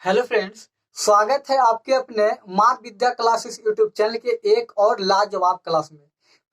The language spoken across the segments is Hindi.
Hello friends. स्वागत है आपके अपने माँ विद्या क्लासेस यूट्यूब चैनल के एक और लाजवाब क्लास में।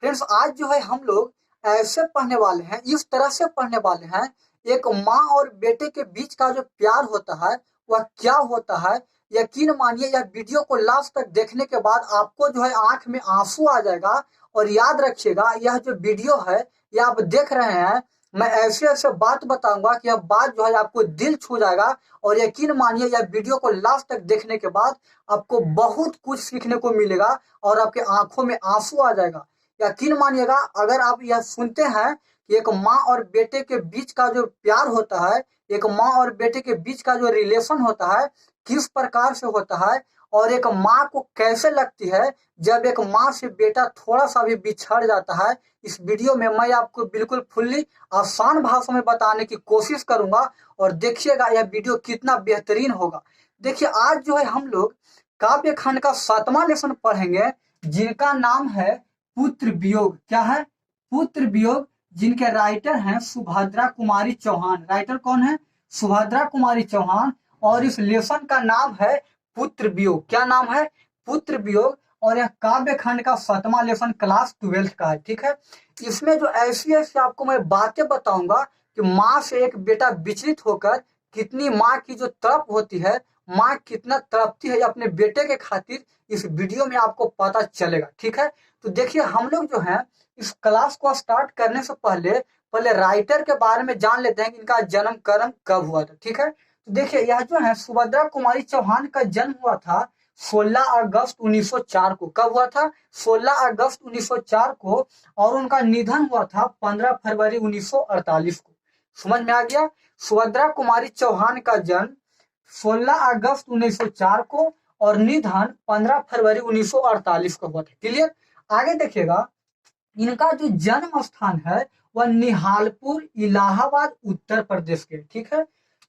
फ्रेंड्स, आज जो है हम लोग ऐसे पढ़ने वाले हैं, इस तरह से पढ़ने वाले हैं, एक माँ और बेटे के बीच का जो प्यार होता है वह क्या होता है। यकीन मानिए, यह वीडियो को लास्ट तक देखने के बाद आपको जो है आंख में आंसू आ जाएगा। और याद रखिएगा, यह जो वीडियो है, यह आप देख रहे हैं, मैं ऐसे ऐसे बात बताऊंगा कि यह बात जो है आपको दिल छू जाएगा। और यकीन मानिए, यह वीडियो को लास्ट तक देखने के बाद आपको बहुत कुछ सीखने को मिलेगा और आपके आंखों में आंसू आ जाएगा। यकीन मानिएगा, अगर आप यह सुनते हैं कि एक माँ और बेटे के बीच का जो प्यार होता है, एक माँ और बेटे के बीच का जो रिलेशन होता है, किस प्रकार से होता है, और एक माँ को कैसे लगती है जब एक माँ से बेटा थोड़ा सा भी बिछड़ जाता है, इस वीडियो में मैं आपको बिल्कुल फुल्ली आसान भाषा में बताने की कोशिश करूंगा। और देखिएगा यह वीडियो कितना बेहतरीन होगा। देखिए, आज जो है हम लोग काव्य खंड का 7वां लेसन पढ़ेंगे, जिनका नाम है पुत्र वियोग। क्या है? पुत्र वियोग। जिनके राइटर हैं सुभद्रा कुमारी चौहान। राइटर कौन है? सुभद्रा कुमारी चौहान। और इस लेसन का नाम है पुत्र वियोग। क्या नाम है? पुत्र वियोग। और यह काव्य खंड का 7वां लेसन क्लास 12th का है। ठीक है। इसमें जो ऐसी ऐसी आपको मैं बातें बताऊंगा कि माँ से एक बेटा विचलित होकर कितनी माँ की जो तड़प होती है, माँ कितना तड़पती है अपने बेटे के खातिर, इस वीडियो में आपको पता चलेगा। ठीक है। तो देखिए, हम लोग जो है इस क्लास को स्टार्ट करने से पहले पहले राइटर के बारे में जान लेते हैं कि इनका जन्म कर्म कब हुआ था। ठीक है। तो देखिए, यह जो है सुभद्रा कुमारी चौहान का जन्म हुआ था 16 अगस्त 1904 को। कब हुआ था? 16 अगस्त 1904 को। और उनका निधन हुआ था 15 फरवरी 1948 को। समझ में आ गया? सुभद्रा कुमारी चौहान का जन्म 16 अगस्त 1904 को और निधन 15 फरवरी 1948 को हुआ था। क्लियर? आगे देखिएगा, इनका जो जन्म स्थान है वह निहालपुर, इलाहाबाद, उत्तर प्रदेश के। ठीक है।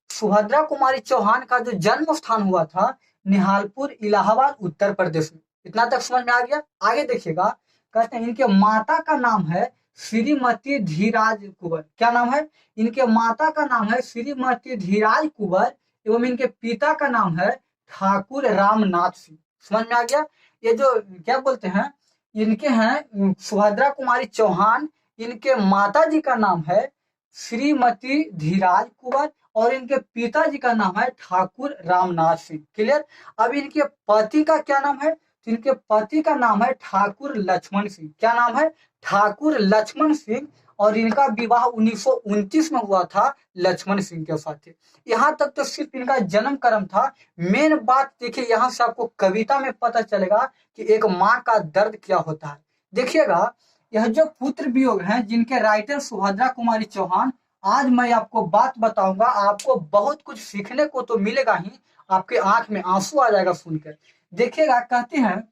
सुभद्रा कुमारी चौहान का जो जन्म स्थान हुआ था निहालपुर, इलाहाबाद, उत्तर प्रदेश में। इतना तक समझ में आ गया? आगे देखिएगा, कहते हैं इनके माता का नाम है श्रीमती धीराज कुंवर। क्या नाम है? इनके माता का नाम है श्रीमती धीराज कुंवर एवं इनके पिता का नाम है ठाकुर रामनाथ सिंह। समझ में आ गया? ये जो क्या बोलते हैं, इनके हैं सुभद्रा कुमारी चौहान, इनके माता जी का नाम है श्रीमती धीराज कुंवर और इनके पिताजी का नाम है ठाकुर रामनाथ सिंह। क्लियर? अब इनके पति का क्या नाम है? तो इनके पति का नाम है ठाकुर लक्ष्मण सिंह। क्या नाम है? ठाकुर लक्ष्मण सिंह। और इनका विवाह 1929 में हुआ था लक्ष्मण सिंह के साथ। यहाँ तक तो सिर्फ इनका जन्म कर्म था। मेन बात देखिए, यहाँ से आपको कविता में पता चलेगा कि एक माँ का दर्द क्या होता है। देखिएगा, यह जो पुत्र वियोग है, जिनके राइटर सुभद्रा कुमारी चौहान, आज मैं आपको बात बताऊंगा, आपको बहुत कुछ सीखने को तो मिलेगा ही, आपके आंख में आंसू आ जाएगा सुनकर। देखिएगा, कहते हैं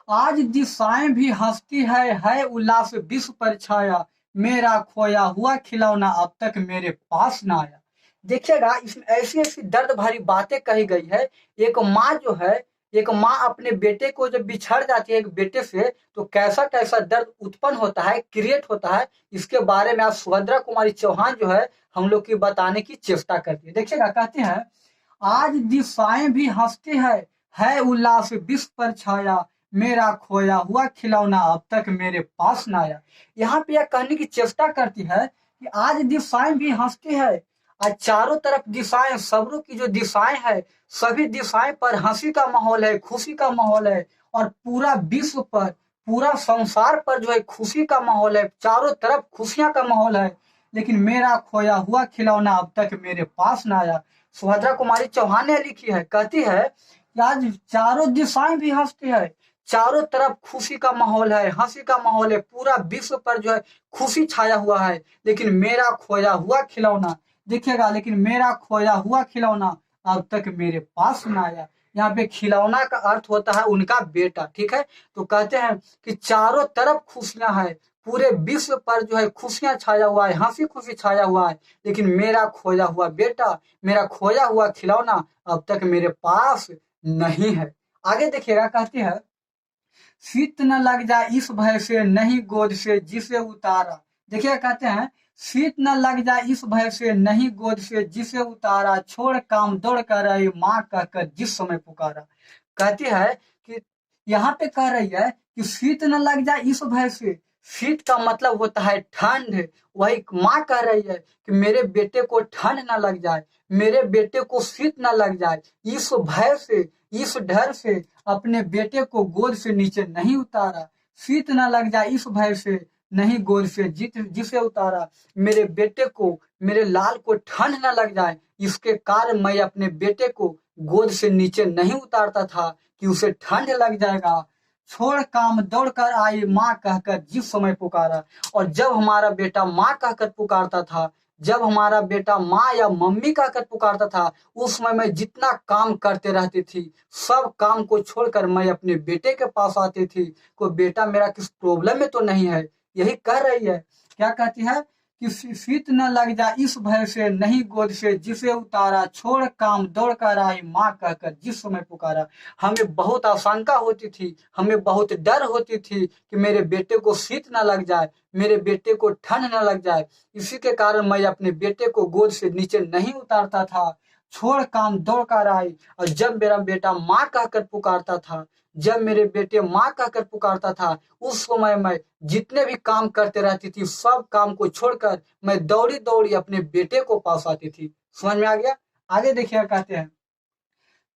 आज दिशाएं भी हंसती है उल्लास विश्व पर छाया, मेरा खोया हुआ खिलौना अब तक मेरे पास ना आया। देखिएगा, इसमें ऐसी ऐसी दर्द भरी बातें कही गई है। एक माँ जो है, एक माँ अपने बेटे को जब बिछड़ जाती है एक बेटे से, तो कैसा कैसा दर्द उत्पन्न होता है, क्रिएट होता है, इसके बारे में आज सुभद्रा कुमारी चौहान जो है हम लोग की बताने की चेष्टा करती है। देखिएगा, कहते हैं आज दिशाएं भी हंसती है उल्लास विश्व पर छाया, मेरा खोया हुआ खिलौना अब तक मेरे पास ना आया। यहाँ पे यह कहने की चेष्टा करती है कि आज दिशाएं भी हंसती है, आज चारों तरफ दिशाएं, सबरों की जो दिशाएं है, सभी दिशाएं पर हंसी का माहौल है, खुशी का माहौल है। और पूरा विश्व पर, पूरा संसार पर जो है खुशी का माहौल है, चारों तरफ खुशियां का माहौल है, लेकिन मेरा खोया हुआ खिलौना अब तक मेरे पास ना आया। सुभद्रा कुमारी चौहान ने लिखी है, कहती है कि आज चारों दिशाएं भी हंसती है, चारों तरफ खुशी का माहौल है, हंसी का माहौल है, पूरा विश्व पर जो है खुशी छाया हुआ है, लेकिन मेरा खोया हुआ खिलौना, देखिएगा, लेकिन मेरा खोया हुआ खिलौना अब तक मेरे पास ना आया। यहाँ पे खिलौना का अर्थ होता है उनका बेटा। ठीक है। तो कहते हैं कि चारों तरफ खुशियां है, पूरे विश्व पर जो है खुशियां छाया हुआ है, हंसी खुशी छाया हुआ है, लेकिन मेरा खोया हुआ बेटा, मेरा खोया हुआ खिलौना अब तक मेरे पास नहीं है। आगे देखिएगा, कहते हैं शीत न लग जाए इस भय से, नहीं गोद से जिसे उतारा। देखिए, कहते हैं शीत न लग जाए इस भय से, नहीं गोद से जिसे उतारा, छोड़ काम दौड़ कर आई माँ कहकर जिस समय पुकारा। कहती है कि यहाँ पे कह रही है कि शीत न लग जाए इस भय से। शीत का मतलब होता है ठंड। वही माँ कह रही है कि मेरे बेटे को ठंड न लग जाए, मेरे बेटे को शीत न लग जाए, इस भय से, इस डर से अपने बेटे को गोद से नीचे नहीं उतारा। शीत न लग जाए इस भय से, नहीं गोद से जिसे उतारा, मेरे बेटे को, मेरे लाल को ठंड न लग जाए, इसके कारण मैं अपने बेटे को गोद से नीचे नहीं उतारता था कि उसे ठंड लग जाएगा। छोड़ काम दौड़ कर आई माँ कहकर जिस समय पुकारा। और जब हमारा बेटा माँ कहकर पुकारता था, जब हमारा बेटा माँ या मम्मी कहकर पुकारता था, उस समय मैं जितना काम करते रहती थी, सब काम को छोड़कर मैं अपने बेटे के पास आती थी। कोई बेटा मेरा किस प्रॉब्लम में तो नहीं है, यही कह रही है। क्या कहती है कि शीत न लग जाए इस भय से, नहीं गोद से जिसे उतारा, छोड़ काम दौड़ कर आई माँ कहकर जिस समय पुकारा। हमें बहुत आशंका होती थी, हमें बहुत डर होती थी कि मेरे बेटे को शीत न लग जाए, मेरे बेटे को ठंड न लग जाए। इसी के कारण मैं अपने बेटे को गोद से नीचे नहीं उतारता था। छोड़ काम दौड़ कर आई। और जब मेरा बेटा माँ कहकर पुकारता था, जब मेरे बेटे माँ कहकर पुकारता था, उस समय मैं जितने भी काम करते रहती थी, सब काम को छोड़कर मैं दौड़ी दौड़ी अपने बेटे को पास आती थी। समझ में आ गया? आगे देखिए कहते हैं,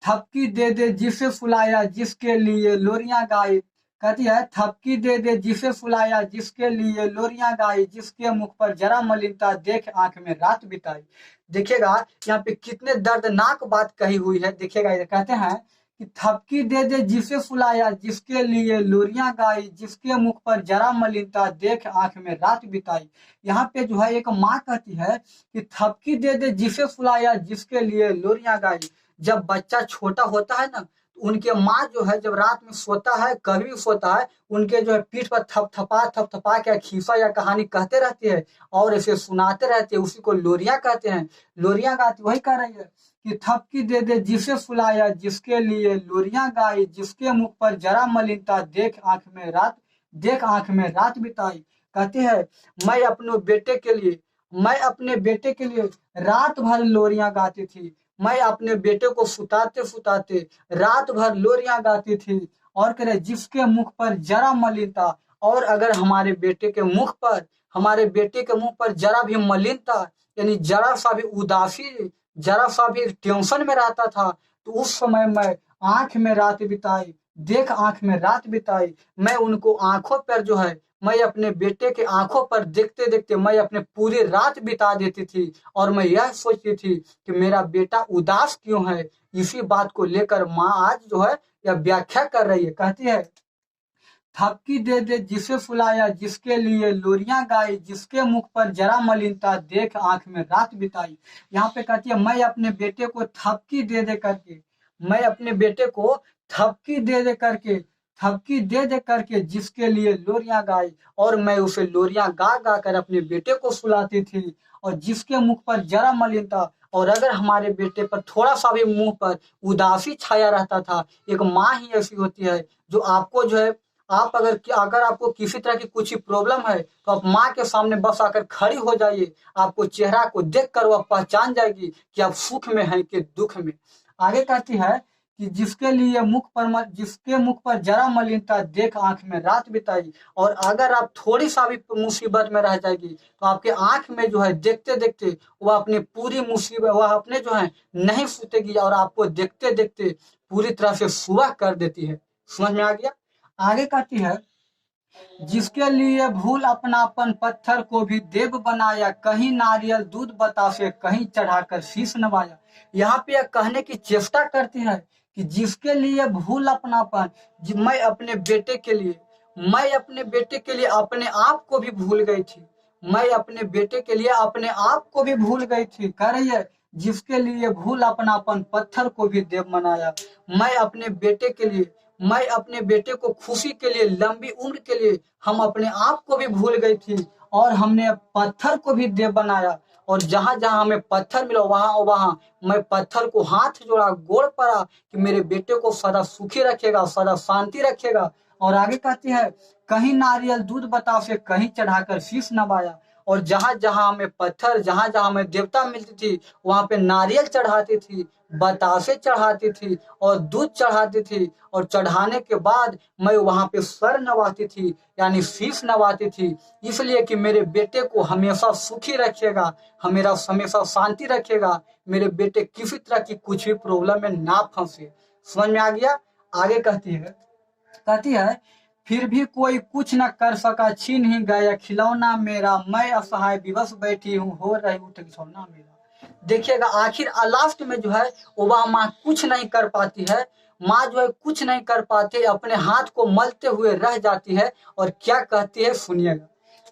थपकी दे दे जिसे फुलाया जिसके लिए लोरियां गाई। कहती है थपकी दे दे जिसे फुलाया जिसके लिए लोरियां गाई, जिसके मुख पर जरा मलिनता देख आंख में रात बिताई। देखिएगा यहाँ पे कितने दर्दनाक बात कही हुई है। देखिएगा ये कहते हैं कि थपकी दे दे जिसे फुलाया जिसके लिए लोरियां गाई, जिसके मुख पर जरा मलिनता देख आंख में रात बिताई। यहाँ पे जो है एक माँ कहती है कि थपकी दे दे जिसे फुलाया जिसके लिए लोरियां गाई। जब बच्चा छोटा होता है ना, तो उनके माँ जो है जब रात में सोता है, कभी भी सोता है, उनके जो है पीठ पर थपथपा के खीसा या कहानी कहते रहते हैं और ऐसे सुनाते रहते हैं, उसी को लोरियां कहते हैं। लोरियां गाती वही कह रही है कि थपकी दे दे जिसे फुलाया जिसके लिए लोरियां गाई, जिसके मुख पर जरा मलिनता देख आंख में रात बिताई। कहते हैं मैं अपने बेटे के लिए, मैं अपने बेटे के लिए रात भर लोरियां गाती थी। मैं अपने बेटे को सुताते सुताते रात भर लोरियां गाती थी। और कह रहे जिसके मुख पर जरा मलिनता, और अगर हमारे बेटे के मुख पर, हमारे बेटे के मुंह पर जरा भी मलिनता, यानी जरा सा भी उदासी, जरा सा भी टेंशन में रहता था, तो उस समय मैं आंख में रात बिताई, देख आंख में रात बिताई। मैं उनको आंखों पर जो है, मैं अपने बेटे के आंखों पर देखते देखते मैं अपने पूरी रात बिता देती थी। और मैं यह सोचती थी कि मेरा बेटा उदास क्यों है। इसी बात को लेकर माँ आज जो है यह व्याख्या कर रही है। कहती है थपकी दे दे जिसे फुलाया जिसके लिए लोरियां गाई, जिसके मुख पर जरा मलिनता देख आंख में रात बिताई। यहाँ पे कहती है मैं अपने बेटे को थपकी दे दे करके, मैं अपने बेटे को थपकी दे दे करके, थपकी दे दे करके जिसके लिए लोरियां गाई, और मैं उसे लोरियां गा गा कर अपने बेटे को सुलाती थी। और जिसके मुख पर जरा मलिनता, और अगर हमारे बेटे पर थोड़ा सा भी मुंह पर उदासी छाया रहता था, एक माँ ही ऐसी होती है जो आपको जो है, आप अगर आपको किसी तरह की कुछ प्रॉब्लम है, तो आप माँ के सामने बस आकर खड़ी हो जाइए, आपको चेहरा को देखकर वह पहचान जाएगी कि आप सुख में हैं कि दुख में। आगे कहती है कि जिसके मुख पर जरा मलिनता देख आंख में रात बिताई। और अगर आप थोड़ी सा भी मुसीबत में रह जाएगी, तो आपके आंख में जो है देखते देखते वह अपनी पूरी मुसीबत, वह अपने जो है नहीं फूटेगी, और आपको देखते देखते पूरी तरह से सुबह कर देती है। समझ में आ गया? आगे कहती है जिसके लिए भूल अपनापन पत्थर को भी देव बनाया, कहीं नारियल दूध बतासे कहीं चढ़ाकर शीश नवाया। यहाँ पे यह कहने की चेष्टा करती है कि जिसके लिए भूल अपनापन, मैं अपने बेटे के लिए, मैं अपने बेटे के लिए अपने आप को भी भूल गई थी, मैं अपने बेटे के लिए अपने आप को भी भूल गई थी। कह रही है जिसके लिए भूल अपनापन पत्थर को भी देव बनाया। मैं अपने बेटे के लिए, मैं अपने बेटे को खुशी के लिए, लंबी उम्र के लिए हम अपने आप को भी भूल गई थी, और हमने पत्थर को भी देव बनाया। और जहां जहां हमें पत्थर मिला वहां वहां मैं पत्थर को हाथ जोड़ा, गोड़ पड़ा कि मेरे बेटे को सदा सुखी रखेगा, सदा शांति रखेगा। और आगे कहती है कहीं नारियल दूध बतासे कहीं चढ़ाकर शीश नवाया। और जहां जहां हमें पत्थर, जहां जहां हमें देवता मिलती थी, वहां पे नारियल चढ़ाती थी, बतासे चढ़ाती थी और दूध चढ़ाती थी। और चढ़ाने के बाद मैं वहां पे सर नवाती थी, यानी शीश नवाती थी, इसलिए कि मेरे बेटे को हमेशा सुखी रखेगा, हमेशा हमेशा शांति रखेगा, मेरे बेटे किसी तरह की कुछ भी प्रॉब्लम में ना फंसे। समझ में आ गया? आगे कहती है फिर भी कोई कुछ न कर सका, छीन ही गया खिलौना मेरा, मैं असहाय विवश बैठी हूँ, हो रही उठ खिलौना मेरा। देखिएगा आखिर लास्ट में जो है वो माँ कुछ नहीं कर पाती है। माँ जो है कुछ नहीं कर पाती, अपने हाथ को मलते हुए रह जाती है। और क्या कहती है सुनिएगा।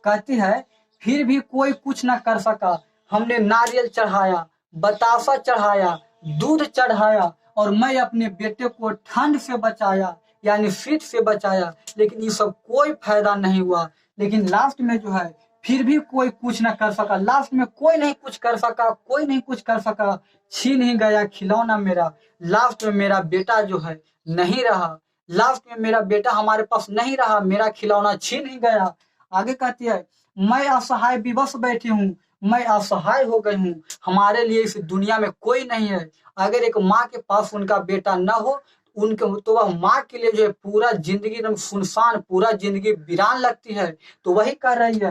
कहती है फिर भी कोई कुछ न कर सका, हमने नारियल चढ़ाया, बतासा चढ़ाया, दूध चढ़ाया और मैं अपने बेटे को ठंड से बचाया, यानी शीत से बचाया, लेकिन ये सब कोई फायदा नहीं हुआ। लेकिन लास्ट में जो है फिर भी कोई कुछ न कर सका, लास्ट में कोई नहीं कुछ कर सका, कोई नहीं कुछ कर सका, छीन ही गया खिलौना मेरा। लास्ट में मेरा बेटा जो है नहीं रहा, लास्ट में मेरा बेटा हमारे पास नहीं रहा, मेरा खिलौना छीन ही गया। आगे कहती है मैं असहाय विवश बैठी हूँ, मैं असहाय हो गई हूँ, हमारे लिए इस दुनिया में कोई नहीं है। अगर एक माँ के पास उनका बेटा न हो उनके, तो वह माँ के लिए जो है पूरा जिंदगी एकदम सुनसान, पूरा जिंदगी वीरान लगती है। तो वही कह रही है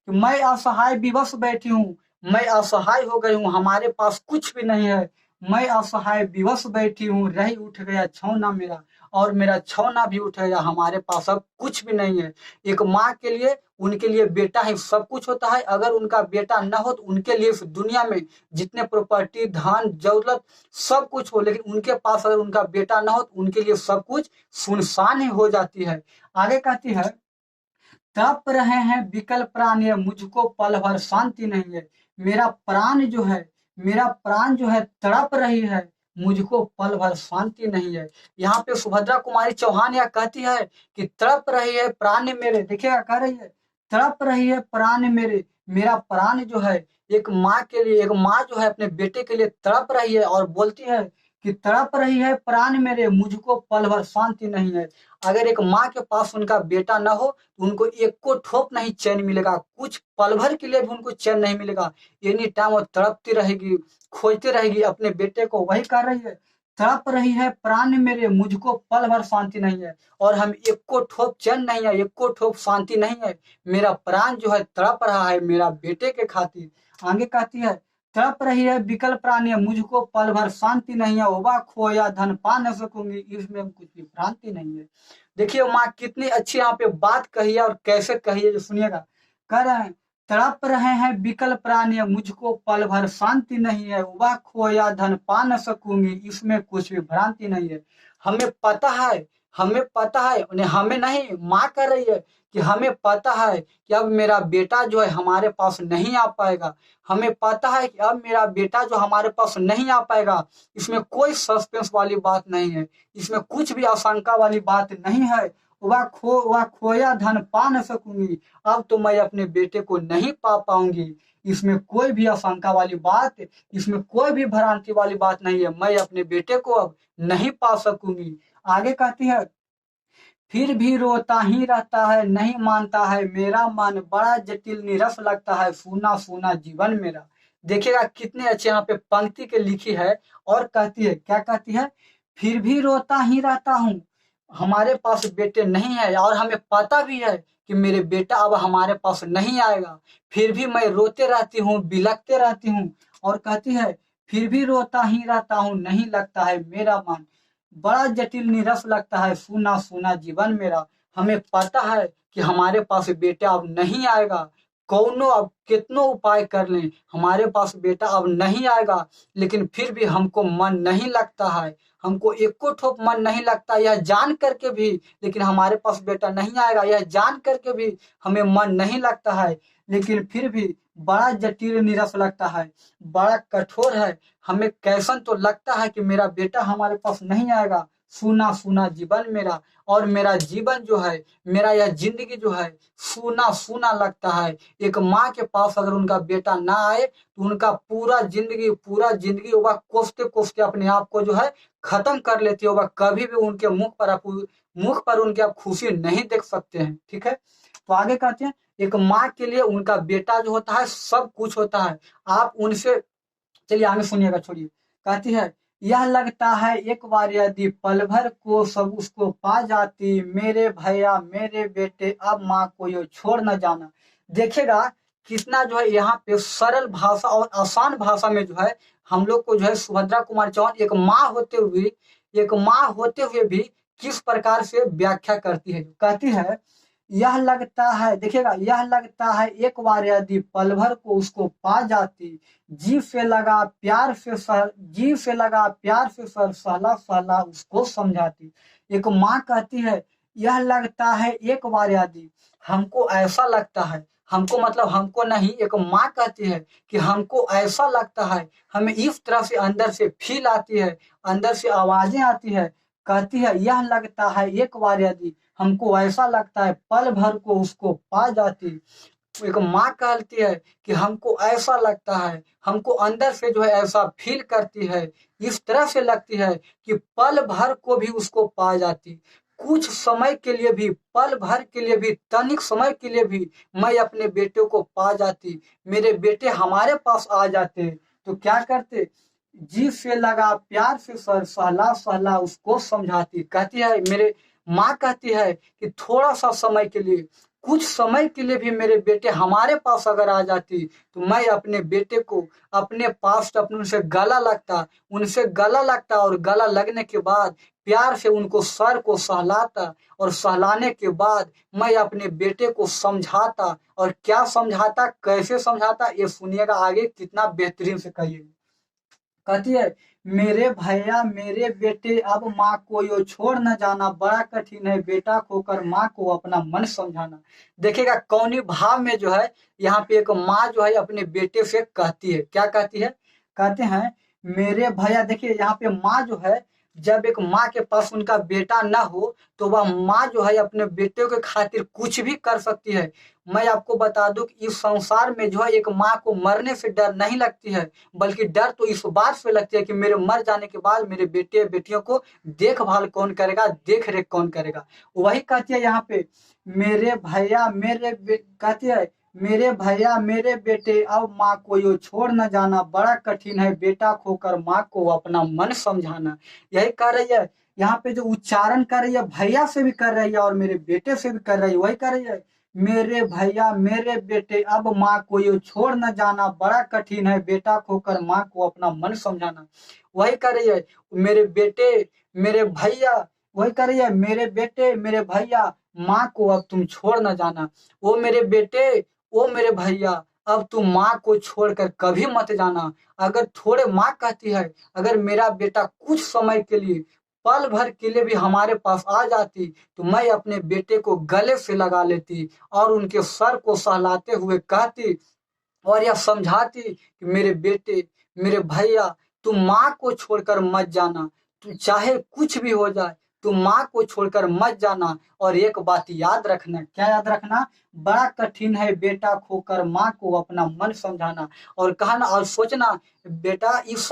कि मैं असहाय विवश बैठी हूँ, मैं असहाय हो गई हूँ, हमारे पास कुछ भी नहीं है, मैं असहाय विवश बैठी हूँ, रही उठ गया छौना मेरा, और मेरा छौना भी उठ गया, हमारे पास अब कुछ भी नहीं है। एक माँ के लिए, उनके लिए बेटा ही सब कुछ होता है। अगर उनका बेटा न हो तो उनके लिए इस दुनिया में जितने प्रॉपर्टी, धन दौलत सब कुछ हो, लेकिन उनके पास अगर उनका बेटा न हो तो उनके लिए सब कुछ सुनसान ही हो जाती है। आगे कहती है तड़प रहे हैं विकल प्राण, ये मुझको पल भर शांति नहीं है। मेरा प्राण जो है, मेरा प्राण जो है तड़प रही है, मुझको पल भर शांति नहीं है। यहाँ पे सुभद्रा कुमारी चौहान यह कहती है कि तड़प रही है प्राण मेरे। देखिएगा कह रही है तड़प रही है प्राण मेरे, मेरा प्राण जो है एक माँ के लिए, एक माँ जो है अपने बेटे के लिए तड़प रही है और बोलती है कि तड़प रही है प्राण मेरे, मुझको पल भर शांति नहीं है। अगर एक माँ के पास उनका बेटा न हो तो उनको एक को ठोप नहीं चैन मिलेगा, कुछ पल भर के लिए भी उनको चैन नहीं मिलेगा। एनी टाइम वो तड़पती रहेगी, खोजती रहेगी अपने बेटे को। वही कर रही है तड़प रही है प्राण मेरे, मुझको पल भर शांति नहीं है, और हम एक को ठोप चैन नहीं है, एक को ठोप शांति नहीं है। मेरा प्राण जो है तड़प रहा है मेरा बेटे के खातिर। आगे कहती है तड़प रही है विकल प्राणी, मुझको पल भर शांति नहीं है, होगा खोया धन पा न सकूंगी, इसमें कुछ भी भ्रांति नहीं है। देखिए माँ कितनी अच्छी यहाँ पे बात कही है और कैसे कही है, जो सुनिएगा। कह रहे हैं तड़प रहे हैं विकल प्राणी, मुझको पल भर शांति नहीं है, वह खोया धन पा न सकूंगी, इसमें कुछ भी भ्रांति नहीं है। हमें पता है, हमें पता है, उन्हें हमें नहीं, माँ कह रही है कि हमें पता है कि अब मेरा बेटा जो है हमारे पास नहीं आ पाएगा, हमें पता है कि अब मेरा बेटा जो हमारे पास नहीं आ पाएगा। इसमें कोई सस्पेंस वाली बात नहीं है, इसमें कुछ भी आशंका वाली बात नहीं है। वह खोया धन पा न सकूंगी, अब तो मैं अपने बेटे को नहीं पा पाऊंगी। इसमें कोई भी आशंका वाली बात, इसमें कोई भी भ्रांति वाली बात नहीं है, मैं अपने बेटे को अब नहीं पा सकूंगी। आगे कहती है फिर भी रोता ही रहता है, नहीं मानता है मेरा मन, बड़ा जटिल निरस लगता है, सूना सूना जीवन मेरा। देखिएगा कितने अच्छे यहाँ पे पंक्ति के लिखी है। और कहती है, क्या कहती है, फिर भी रोता ही रहता हूँ, हमारे पास बेटे नहीं है और हमें पता भी है कि मेरे बेटा अब हमारे पास नहीं आएगा, फिर भी मैं रोते रहती हूँ, बिलखते रहती हूँ। और कहती है फिर भी रोता ही रहता हूँ, नहीं लगता है मेरा मन, बड़ा जटिल निरस लगता है, सूना सूना जीवन मेरा। हमें पता है कि हमारे पास बेटा अब नहीं आएगा, कौनो अब कितनो उपाय कर लें हमारे पास बेटा अब नहीं आएगा, लेकिन फिर भी हमको मन नहीं लगता है, हमको एको ठोप मन नहीं लगता, यह जान करके भी, लेकिन हमारे पास बेटा नहीं आएगा यह जान करके भी हमें मन नहीं लगता है। लेकिन फिर भी बड़ा जटिल निरस लगता है, बड़ा कठोर है, हमें कैसन तो लगता है कि मेरा बेटा हमारे पास नहीं आएगा, सूना सूना जीवन मेरा। और मेरा जीवन जो है, मेरा यह जिंदगी जो है सूना सूना लगता है। एक माँ के पास अगर उनका बेटा ना आए तो उनका पूरा जिंदगी वह कोसते कोसते अपने आप को जो है खत्म कर लेती है, वह कभी भी उनके मुख पर उनके आप खुशी नहीं देख सकते हैं। ठीक है, तो आगे कहते हैं एक माँ के लिए उनका बेटा जो होता है सब कुछ होता है। आप उनसे, चलिए आगे सुनिएगा, छोड़िए। कहती है, यह लगता है एक बार यदि पल भर को सब उसको पा जाती, मेरे भैया मेरे बेटे अब माँ को ये छोड़ न जाना। देखिएगा कितना जो है यहाँ पे सरल भाषा और आसान भाषा में जो है हम लोग को जो है सुभद्रा कुमारी चौहान एक माँ होते हुए भी किस प्रकार से व्याख्या करती है। कहती है, यह लगता है, देखिएगा, यह लगता है एक बार यदि पल भर को उसको पा जाती, जी से लगा प्यार से सर सहला सहला उसको समझाती। एक माँ कहती है, यह लगता है एक बार यदि, हमको ऐसा लगता है, हमको मतलब हमको नहीं, एक माँ कहती है कि हमको ऐसा लगता है, हमें इस तरह से अंदर से फील आती है, अंदर से आवाजें आती है। कहती है, यह लगता है एक बार यदि, हमको ऐसा लगता है पल भर को उसको पा जाती। एक माँ कहती है कि हमको ऐसा लगता है, हमको अंदर से जो है ऐसा फील करती है, इस तरह से लगती है कि पल भर को भी उसको पा जाती, कुछ समय के लिए भी, पल भर के लिए भी, तनिक समय के लिए भी मैं अपने बेटे को पा जाती, मेरे बेटे हमारे पास आ जाते तो क्या करते, जी से लगा प्यार से सर सहला सहला उसको समझाती। कहती है, मेरे माँ कहती है कि थोड़ा सा समय के लिए, कुछ समय के लिए भी मेरे बेटे हमारे पास अगर आ जाती तो मैं अपने बेटे को अपने पास अपने उनसे गला लगता और गला लगने के बाद प्यार से उनको सर को सहलाता और सहलाने के बाद मैं अपने बेटे को समझाता। और क्या समझाता, कैसे समझाता, ये सुनिएगा आगे कितना बेहतरीन से कहिए। कहती है, मेरे भैया मेरे बेटे अब माँ को यो छोड़ न जाना, बड़ा कठिन है बेटा खोकर माँ को अपना मन समझाना। देखिएगा कौनी भाव में जो है यहाँ पे एक माँ जो है अपने बेटे से कहती है, क्या कहती है, कहते हैं, मेरे भैया, देखिए यहाँ पे माँ जो है, जब एक माँ के पास उनका बेटा ना हो तो वह माँ जो है अपने बेटे के खातिर कुछ भी कर सकती है। मैं आपको बता दूं कि इस संसार में जो है एक माँ को मरने से डर नहीं लगती है, बल्कि डर तो इस बात से लगती है कि मेरे मर जाने के बाद मेरे बेटे बेटियों को देखभाल कौन करेगा, देख रेख कौन करेगा। वही कहती है यहाँ पे, मेरे भैया कहती है, मेरे भैया मेरे बेटे अब माँ को यो छोड़ न जाना, बड़ा कठिन है बेटा खोकर माँ को अपना मन समझाना। यही कह रही है यहाँ पे, जो उच्चारण कर रही है भैया से भी कर रही है और मेरे बेटे से भी कर रही है, वही कर रही है, मेरे भैया मेरे बेटे अब माँ को ये छोड़ न जाना, बड़ा कठिन है बेटा खोकर माँ को अपना मन समझाना। वही कर रही है, मेरे बेटे मेरे भैया, वही कर रही है, मेरे बेटे मेरे भैया माँ को अब तुम छोड़ न जाना, वो मेरे बेटे वो मेरे भैया अब तुम माँ को छोड़कर कभी मत जाना। अगर थोड़े, माँ कहती है, अगर मेरा बेटा कुछ समय के लिए, पल भर के लिए भी हमारे पास आ जाती तो मैं अपने बेटे को गले से लगा लेती और उनके सर को सहलाते हुए कहती और यह समझाती कि मेरे बेटे मेरे भैया, तुम माँ को छोड़कर मत जाना, तू चाहे कुछ भी हो जाए तुम माँ को छोड़कर मत जाना। और एक बात याद रखना, क्या याद रखना, बड़ा कठिन है बेटा खोकर माँ को अपना मन समझाना। और कहना और सोचना, बेटा इस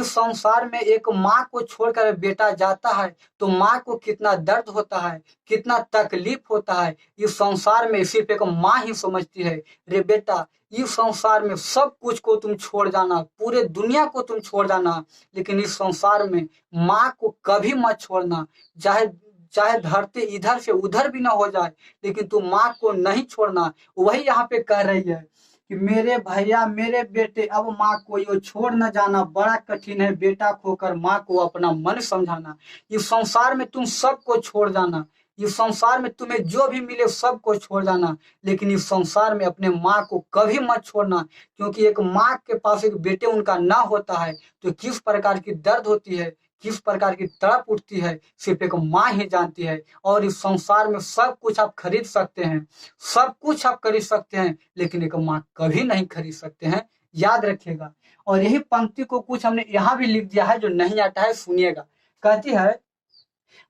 संसार में एक माँ को छोड़कर बेटा जाता है तो माँ को कितना दर्द होता है, कितना तकलीफ होता है। इस संसार में सिर्फ एक माँ ही समझती है, रे बेटा इस संसार में सब कुछ को तुम छोड़ जाना, पूरे दुनिया को तुम छोड़ जाना, लेकिन इस संसार में माँ को कभी मत छोड़ना। चाहे चाहे धरती इधर से उधर भी ना हो जाए, लेकिन तुम माँ को नहीं छोड़ना। वही यहाँ पे कह रही है कि मेरे भैया मेरे बेटे अब माँ को यो छोड़ न जाना, बड़ा कठिन है बेटा खोकर माँ को अपना मन समझाना। इस संसार में तुम सबको छोड़ जाना, इस संसार में तुम्हें जो भी मिले सबको छोड़ जाना, लेकिन इस संसार में अपने माँ को कभी मत छोड़ना। क्योंकि एक माँ के पास एक बेटे उनका ना होता है तो किस प्रकार की दर्द होती है, किस प्रकार की तड़प उठती है, सिर्फ एक माँ ही जानती है। और इस संसार में सब कुछ आप खरीद सकते हैं, सब कुछ आप खरीद सकते हैं, लेकिन एक माँ कभी नहीं खरीद सकते हैं, याद रखिएगा। और यही पंक्ति को कुछ हमने यहाँ भी लिख दिया है जो नहीं आता है, सुनिएगा। कहती है,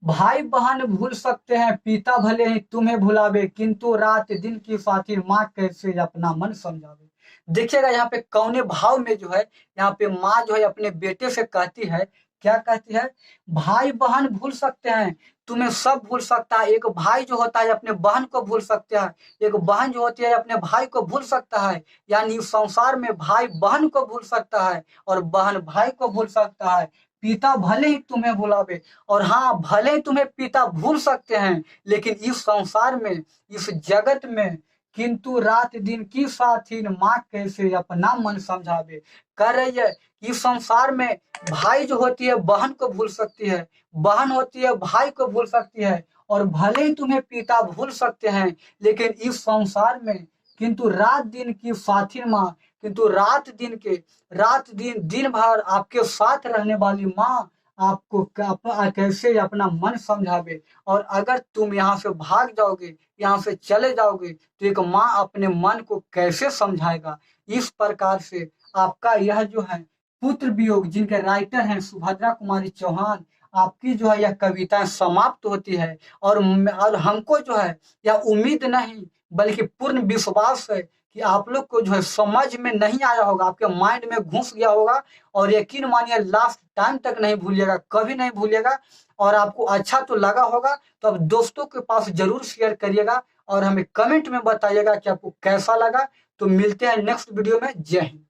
भाई बहन भूल सकते हैं पिता भले ही तुम्हें भुलावे, किंतु रात दिन की साथी माँ कैसे अपना मन समझावे। देखिएगा यहाँ पे कौने भाव में जो है यहाँ पे माँ जो है अपने बेटे से कहती है क्या कहती है? भाई बहन भूल सकते हैं, तुम्हें सब भूल सकता है। एक भाई जो होता है अपने बहन को भूल सकता है, एक बहन जो होती है अपने भाई को भूल सकता है। यानी इस संसार में भाई बहन को भूल सकता है और बहन भाई को भूल सकता है। पिता भले ही तुम्हें भुलावे, और हाँ भले ही तुम्हें पिता भूल सकते हैं, लेकिन इस संसार में, इस जगत में, किंतु रात दिन की साथी माँ कैसे अपना मन समझावे। कर रही है, इस संसार में भाई जो होती है बहन को भूल सकती है, बहन होती है भाई को भूल सकती है, और भले ही तुम्हें पिता भूल सकते हैं, लेकिन इस संसार में किंतु रात दिन की साथी माँ, किंतु रात दिन दिन भर आपके साथ रहने वाली माँ आपको कैसे अपना मन समझावे। और अगर तुम यहाँ से भाग जाओगे, यहाँ से चले जाओगे, तो एक माँ अपने मन को कैसे समझाएगा। इस प्रकार से आपका यह जो है पुत्र वियोग, जिनके राइटर हैं सुभद्रा कुमारी चौहान, आपकी जो है यह कविताएं समाप्त होती है। और हमको जो है यह उम्मीद नहीं बल्कि पूर्ण विश्वास है कि आप लोग को जो है समझ में नहीं आया होगा, आपके माइंड में घुस गया होगा, और यकीन मानिए लास्ट टाइम तक नहीं भूलिएगा, कभी नहीं भूलिएगा। और आपको अच्छा तो लगा होगा, तो अब दोस्तों के पास जरूर शेयर करिएगा और हमें कमेंट में बताइएगा कि आपको कैसा लगा। तो मिलते हैं नेक्स्ट वीडियो में। जय हिंद।